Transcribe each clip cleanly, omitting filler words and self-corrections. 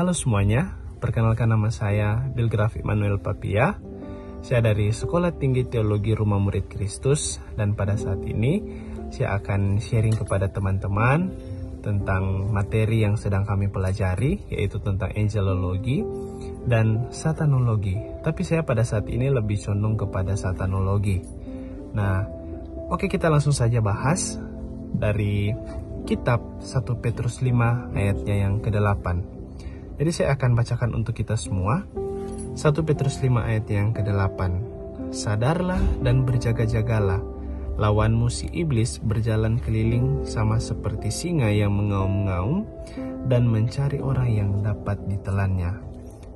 Halo semuanya, perkenalkan nama saya Bilgraf Immanuel Papia. Saya dari Sekolah Tinggi Teologi Rumah Murid Kristus, dan pada saat ini saya akan sharing kepada teman-teman tentang materi yang sedang kami pelajari, yaitu tentang angelologi dan satanologi. Tapi saya pada saat ini lebih condong kepada satanologi. Nah, oke, kita langsung saja bahas dari kitab 1 Petrus 5 ayatnya yang ke-8. Jadi saya akan bacakan untuk kita semua 1 Petrus 5 ayat yang ke-8. Sadarlah dan berjaga-jagalah, lawanmu si iblis berjalan keliling sama seperti singa yang mengaum-ngaum dan mencari orang yang dapat ditelannya.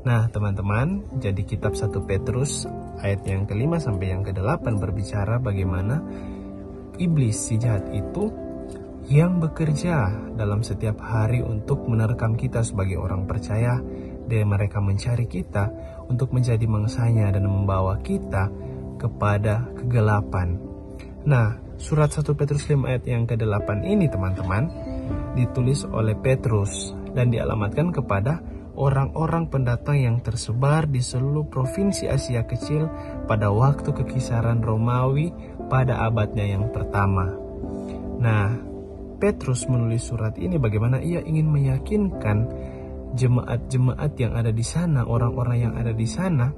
Nah teman-teman, jadi kitab 1 Petrus ayat yang ke-5 sampai yang ke-8 berbicara bagaimana iblis si jahat itu yang bekerja dalam setiap hari untuk menerkam kita sebagai orang percaya, dan mereka mencari kita untuk menjadi mangsanya dan membawa kita kepada kegelapan. Nah, surat 1 Petrus 5 ayat yang ke-8 ini teman-teman ditulis oleh Petrus dan dialamatkan kepada orang-orang pendatang yang tersebar di seluruh provinsi Asia Kecil pada waktu kekisaran Romawi pada abadnya yang pertama. Nah, Petrus menulis surat ini bagaimana ia ingin meyakinkan jemaat-jemaat yang ada di sana, orang-orang yang ada di sana,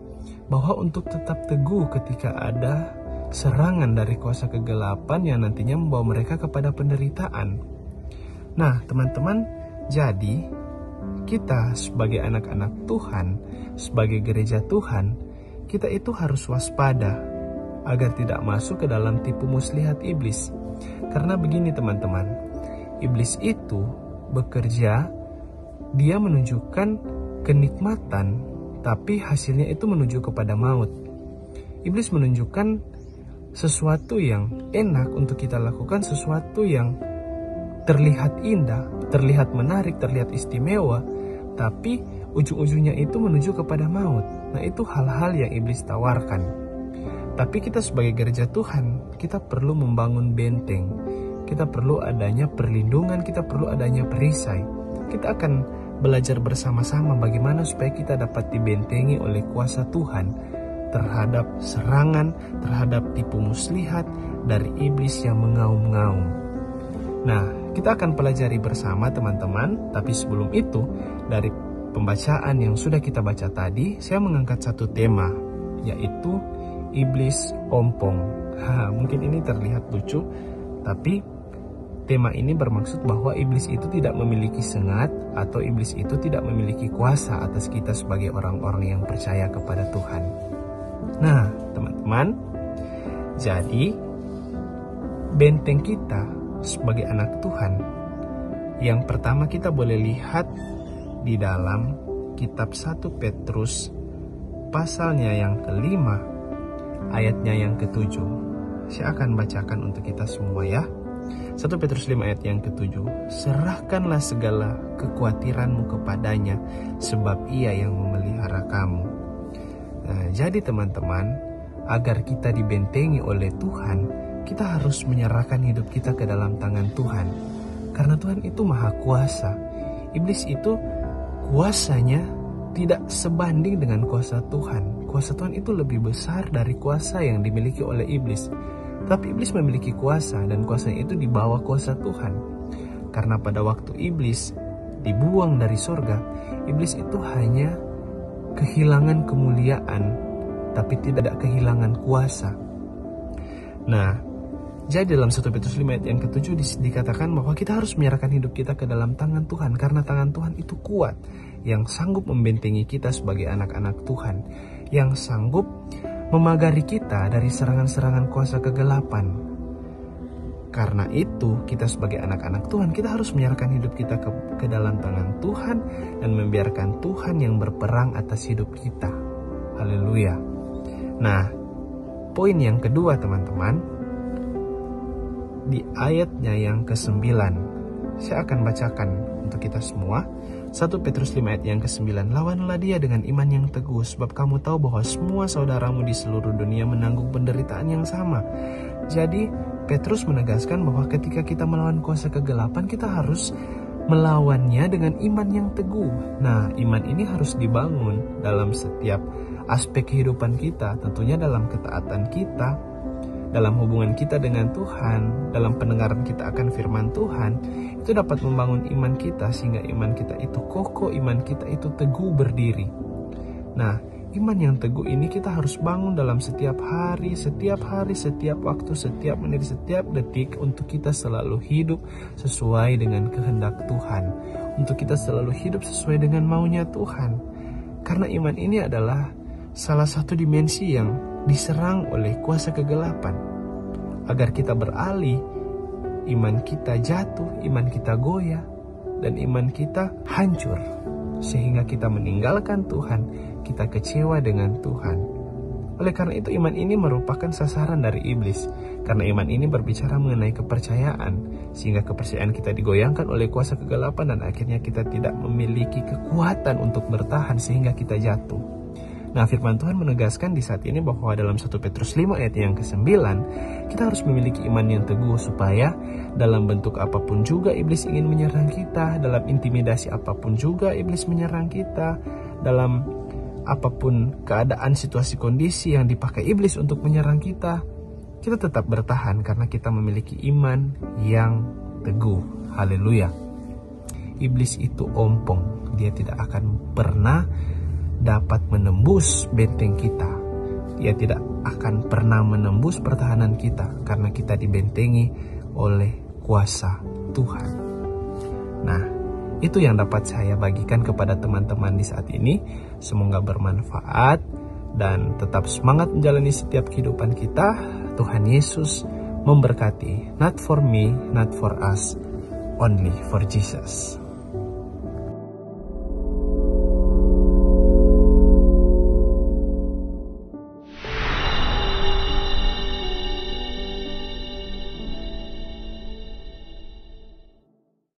bahwa untuk tetap teguh ketika ada serangan dari kuasa kegelapan yang nantinya membawa mereka kepada penderitaan. Nah, teman-teman, jadi kita sebagai anak-anak Tuhan, sebagai gereja Tuhan, kita itu harus waspada agar tidak masuk ke dalam tipu muslihat iblis. Karena begini teman-teman, iblis itu bekerja, dia menunjukkan kenikmatan, tapi hasilnya itu menuju kepada maut. Iblis menunjukkan sesuatu yang enak untuk kita lakukan, sesuatu yang terlihat indah, terlihat menarik, terlihat istimewa, tapi ujung-ujungnya itu menuju kepada maut. Nah, itu hal-hal yang iblis tawarkan. Tapi kita sebagai gereja Tuhan, kita perlu membangun benteng. Kita perlu adanya perlindungan, kita perlu adanya perisai. Kita akan belajar bersama-sama bagaimana supaya kita dapat dibentengi oleh kuasa Tuhan terhadap serangan, terhadap tipu muslihat dari iblis yang mengaum-ngaum. Nah, kita akan pelajari bersama teman-teman, tapi sebelum itu, dari pembacaan yang sudah kita baca tadi, saya mengangkat satu tema, yaitu iblis ompong. Mungkin ini terlihat lucu, tapi tema ini bermaksud bahwa iblis itu tidak memiliki sengat atau iblis itu tidak memiliki kuasa atas kita sebagai orang-orang yang percaya kepada Tuhan. Nah, teman-teman, jadi benteng kita sebagai anak Tuhan, yang pertama kita boleh lihat di dalam kitab 1 Petrus pasalnya yang ke-5 ayatnya yang ke-7. Saya akan bacakan untuk kita semua ya. 1 Petrus 5 ayat yang ke-7. Serahkanlah segala kekhawatiranmu kepadanya, sebab ia yang memelihara kamu. Nah, jadi teman-teman, agar kita dibentengi oleh Tuhan, kita harus menyerahkan hidup kita ke dalam tangan Tuhan. Karena Tuhan itu maha kuasa. Iblis itu kuasanya tidak sebanding dengan kuasa Tuhan. Kuasa Tuhan itu lebih besar dari kuasa yang dimiliki oleh iblis. Tapi iblis memiliki kuasa, dan kuasanya itu di bawah kuasa Tuhan. Karena pada waktu iblis dibuang dari sorga, iblis itu hanya kehilangan kemuliaan, tapi tidak kehilangan kuasa. Nah, jadi dalam 1 Petrus 5 ayat yang ke-7 dikatakan bahwa kita harus menyerahkan hidup kita ke dalam tangan Tuhan, karena tangan Tuhan itu kuat, yang sanggup membentengi kita sebagai anak-anak Tuhan, yang sanggup memagari kita dari serangan-serangan kuasa kegelapan. Karena itu, kita sebagai anak-anak Tuhan, kita harus menyerahkan hidup kita ke dalam tangan Tuhan dan membiarkan Tuhan yang berperang atas hidup kita. Haleluya. Nah, poin yang kedua teman-teman, di ayatnya yang ke-9, saya akan bacakan untuk kita semua. 1 Petrus 5 ayat yang ke-9. Lawanlah dia dengan iman yang teguh, sebab kamu tahu bahwa semua saudaramu di seluruh dunia menanggung penderitaan yang sama. Jadi Petrus menegaskan bahwa ketika kita melawan kuasa kegelapan, kita harus melawannya dengan iman yang teguh. Nah, iman ini harus dibangun dalam setiap aspek kehidupan kita, tentunya dalam ketaatan kita, dalam hubungan kita dengan Tuhan, dalam pendengaran kita akan firman Tuhan. Itu dapat membangun iman kita sehingga iman kita itu kokoh, iman kita itu teguh berdiri. Nah, iman yang teguh ini kita harus bangun dalam setiap hari, setiap waktu, setiap menit, setiap detik, untuk kita selalu hidup sesuai dengan kehendak Tuhan, untuk kita selalu hidup sesuai dengan maunya Tuhan. Karena iman ini adalah salah satu dimensi yang diserang oleh kuasa kegelapan. Agar kita beralih, iman kita jatuh, iman kita goyah, dan iman kita hancur. Sehingga kita meninggalkan Tuhan, kita kecewa dengan Tuhan. Oleh karena itu iman ini merupakan sasaran dari iblis. Karena iman ini berbicara mengenai kepercayaan, sehingga kepercayaan kita digoyangkan oleh kuasa kegelapan dan akhirnya kita tidak memiliki kekuatan untuk bertahan sehingga kita jatuh. Nah, firman Tuhan menegaskan di saat ini bahwa dalam 1 Petrus 5 ayat yang ke-9, kita harus memiliki iman yang teguh supaya dalam bentuk apapun juga iblis ingin menyerang kita, dalam intimidasi apapun juga iblis menyerang kita, dalam apapun keadaan, situasi, kondisi yang dipakai iblis untuk menyerang kita, kita tetap bertahan karena kita memiliki iman yang teguh. Haleluya. Iblis itu ompong, dia tidak akan pernah dapat menembus benteng kita. Dia tidak akan pernah menembus pertahanan kita karena kita dibentengi oleh kuasa Tuhan. Nah, itu yang dapat saya bagikan kepada teman-teman di saat ini. Semoga bermanfaat dan tetap semangat menjalani setiap kehidupan kita. Tuhan Yesus memberkati. Not for me, not for us, only for Jesus.